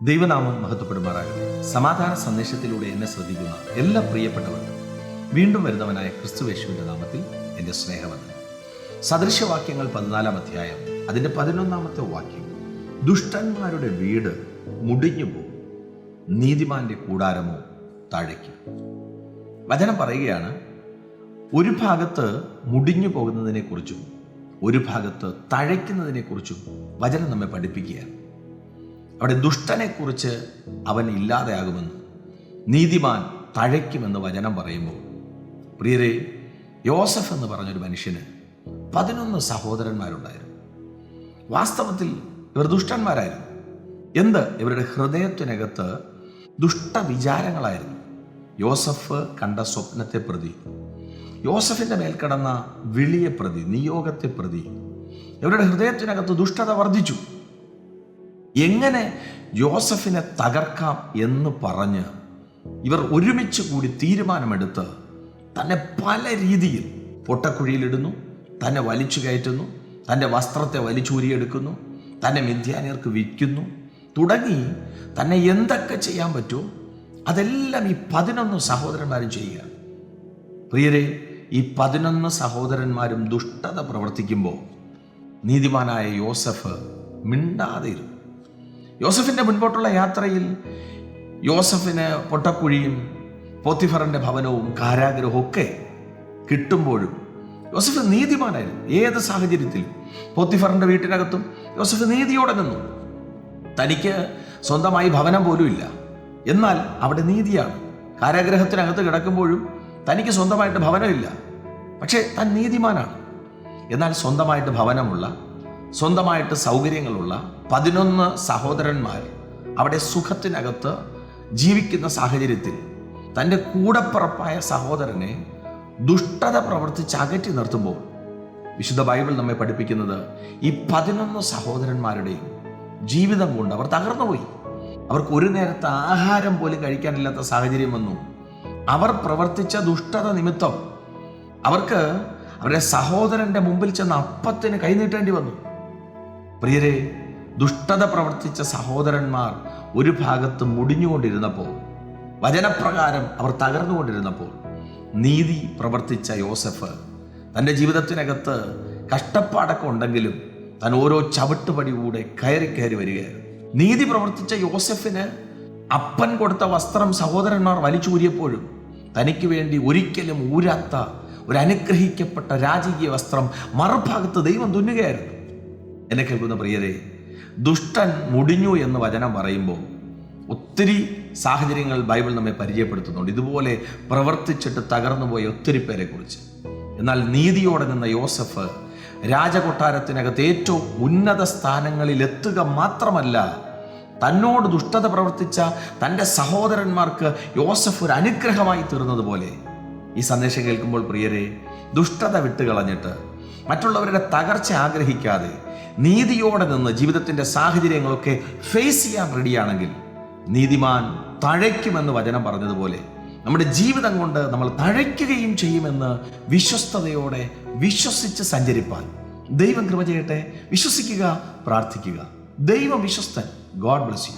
ദൈവനാമം മഹത്വപ്പെടുമാറാകട്ടെ. സമാധാന സന്ദേശത്തിലൂടെ എന്നെ ശ്രദ്ധിക്കുന്ന എല്ലാ പ്രിയപ്പെട്ടവർക്കും വീണ്ടും വരുന്നവനായ ക്രിസ്തുയേശുവിൻ്റെ നാമത്തിൽ എൻ്റെ സ്നേഹവന്ദനം. സദൃശവാക്യങ്ങൾ 14 അധ്യായം അതിൻ്റെ 11 വാക്യം, ദുഷ്ടന്മാരുടെ വീട് മുടിഞ്ഞു പോകും, നീതിമാന്റെ കൂടാരമോ തഴയ്ക്കും. വചനം പറയുകയാണ്, ഒരു ഭാഗത്ത് മുടിഞ്ഞു പോകുന്നതിനെക്കുറിച്ചും ഒരു ഭാഗത്ത് തഴയ്ക്കുന്നതിനെക്കുറിച്ചും വചനം നമ്മെ പഠിപ്പിക്കുകയാണ്. അവിടെ ദുഷ്ടനെക്കുറിച്ച് അവൻ ഇല്ലാതെയാകുമെന്നും നീതിമാൻ തഴയ്ക്കുമെന്ന് വചനം പറയുമ്പോൾ, പ്രിയരെ, യോസഫ് എന്ന് പറഞ്ഞൊരു മനുഷ്യന് 11 സഹോദരന്മാരുണ്ടായിരുന്നു. വാസ്തവത്തിൽ ഇവർ ദുഷ്ടന്മാരായിരുന്നു. ഇവരുടെ ഹൃദയത്തിനകത്ത് ദുഷ്ടവിചാരങ്ങളായിരുന്നു. യോസഫ് കണ്ട സ്വപ്നത്തെ പ്രതി, യോസഫിൻ്റെ മേൽ കടന്ന വിളിയെ പ്രതി, നിയോഗത്തെ പ്രതി ഇവരുടെ ഹൃദയത്തിനകത്ത് ദുഷ്ടത വർദ്ധിച്ചു. എങ്ങനെ യോസഫിനെ തകർക്കാം എന്ന് പറഞ്ഞ് ഇവർ ഒരുമിച്ച് കൂടി തീരുമാനമെടുത്ത് തന്നെ പല രീതിയിൽ പൊട്ടക്കുഴിയിലിടുന്നു, തന്നെ വലിച്ചു കയറ്റുന്നു, തൻ്റെ വസ്ത്രത്തെ വലിച്ചൂരിയെടുക്കുന്നു, തന്നെ മിഥ്യാന്യർക്ക് വിൽക്കുന്നു, തുടങ്ങി തന്നെ എന്തൊക്കെ ചെയ്യാൻ പറ്റുമോ അതെല്ലാം ഈ 11 സഹോദരന്മാരും ചെയ്യുക. പ്രിയരെ, ഈ 11 സഹോദരന്മാരും ദുഷ്ടത പ്രവർത്തിക്കുമ്പോൾ നീതിമാനായ യോസഫ് മിണ്ടാതെയിരുന്നു. യോസഫിൻ്റെ മുൻപോട്ടുള്ള യാത്രയിൽ യോസഫിന് പൊട്ടക്കുഴിയും പോത്തിഫറിൻ്റെ ഭവനവും കാരാഗ്രഹവും ഒക്കെ കിട്ടുമ്പോഴും യോസഫ് നീതിമാനായിരുന്നു. ഏത് സാഹചര്യത്തിലും പോത്തിഫറിൻ്റെ വീട്ടിനകത്തും യോസഫ് നീതിയോടെ നിന്നു. തനിക്ക് സ്വന്തമായി ഭവനം പോലും ഇല്ല, എന്നാൽ അവിടെ നീതിയാണ്. കാരാഗ്രഹത്തിനകത്ത് കിടക്കുമ്പോഴും തനിക്ക് സ്വന്തമായിട്ട് ഭവനമില്ല, പക്ഷേ താൻ നീതിമാനാണ്. എന്നാൽ സ്വന്തമായിട്ട് ഭവനമുള്ള, സ്വന്തമായിട്ട് സൗകര്യങ്ങളുള്ള 11 സഹോദരന്മാർ അവിടെ സുഖത്തിനകത്ത് ജീവിക്കുന്ന സാഹചര്യത്തിൽ തൻ്റെ കൂടപ്പിറപ്പായ സഹോദരനെ ദുഷ്ടത പ്രവർത്തിച്ച് അകറ്റി നിർത്തുമ്പോൾ വിശുദ്ധ ബൈബിൾ നമ്മെ പഠിപ്പിക്കുന്നത്, ഈ 11 സഹോദരന്മാരുടെയും ജീവിതം കൊണ്ട് അവർ തകർന്നുപോയി. അവർക്ക് ഒരു നേരത്തെ ആഹാരം പോലും കഴിക്കാനില്ലാത്ത സാഹചര്യം വന്നു. അവർ പ്രവർത്തിച്ച ദുഷ്ടത നിമിത്തം അവർക്ക് അവരുടെ സഹോദരൻ്റെ മുമ്പിൽ ചെന്ന് അപ്പത്തിന് കൈനീട്ടേണ്ടി വന്നു. പ്രിയരെ, ദുഷ്ടത പ്രവർത്തിച്ച സഹോദരന്മാർ ഒരു ഭാഗത്ത് മുടിഞ്ഞുകൊണ്ടിരുന്നപ്പോൾ, വചനപ്രകാരം അവർ തകർന്നുകൊണ്ടിരുന്നപ്പോൾ, നീതി പ്രവർത്തിച്ച യോസഫ് തൻ്റെ ജീവിതത്തിനകത്ത് കഷ്ടപ്പാടൊക്കെ ഉണ്ടെങ്കിലും താൻ ഓരോ ചവിട്ടുപടി കൂടെ കയറി വരികയായിരുന്നു. നീതി പ്രവർത്തിച്ച യോസഫിന് അപ്പൻ കൊടുത്ത വസ്ത്രം സഹോദരന്മാർ വലിച്ചൂരിയപ്പോഴും തനിക്ക് വേണ്ടി ഒരിക്കലും ഊരാത്ത ഒരു അനുഗ്രഹിക്കപ്പെട്ട രാജകീയ വസ്ത്രം മറുഭാഗത്ത് ദൈവം തുന്നുകയായിരുന്നു. എന്നെ കേൾക്കുന്ന പ്രിയരെ, ദുഷ്ടൻ മുടിഞ്ഞു എന്ന് വചനം പറയുമ്പോൾ ഒത്തിരി സാഹചര്യങ്ങൾ ബൈബിൾ നമ്മെ പരിചയപ്പെടുത്തുന്നുണ്ട്, ഇതുപോലെ പ്രവർത്തിച്ചിട്ട് തകർന്നുപോയ ഒത്തിരി പേരെ കുറിച്ച്. എന്നാൽ നീതിയോടെ നിന്ന യോസഫ് രാജകൊട്ടാരത്തിനകത്ത് ഏറ്റവും ഉന്നത സ്ഥാനങ്ങളിൽ എത്തുക മാത്രമല്ല, തന്നോട് ദുഷ്ടത പ്രവർത്തിച്ച തൻ്റെ സഹോദരന്മാർക്ക് യോസഫ് ഒരു അനുഗ്രഹമായി തീർന്നതുപോലെ ഈ സന്ദേശം കേൾക്കുമ്പോൾ പ്രിയരെ, ദുഷ്ടത വിട്ടുകളഞ്ഞിട്ട് മറ്റുള്ളവരുടെ തകർച്ച ആഗ്രഹിക്കാതെ നീതിയോടെ നിന്ന് ജീവിതത്തിൻ്റെ സാഹചര്യങ്ങളൊക്കെ ഫേസ് ചെയ്യാൻ റെഡിയാണെങ്കിൽ നീതിമാൻ തഴയ്ക്കുമെന്ന് വചനം പറഞ്ഞതുപോലെ നമ്മുടെ ജീവിതം കൊണ്ട് നമ്മൾ തഴയ്ക്കുകയും ചെയ്യുമെന്ന് വിശ്വസ്തയോടെ വിശ്വസിച്ച് സഞ്ചരിപ്പാൻ ദൈവം കൃപ ചെയ്യട്ടെ. വിശ്വസിക്കുക, പ്രാർത്ഥിക്കുക. ദൈവം വിശ്വസ്തൻ. God bless U.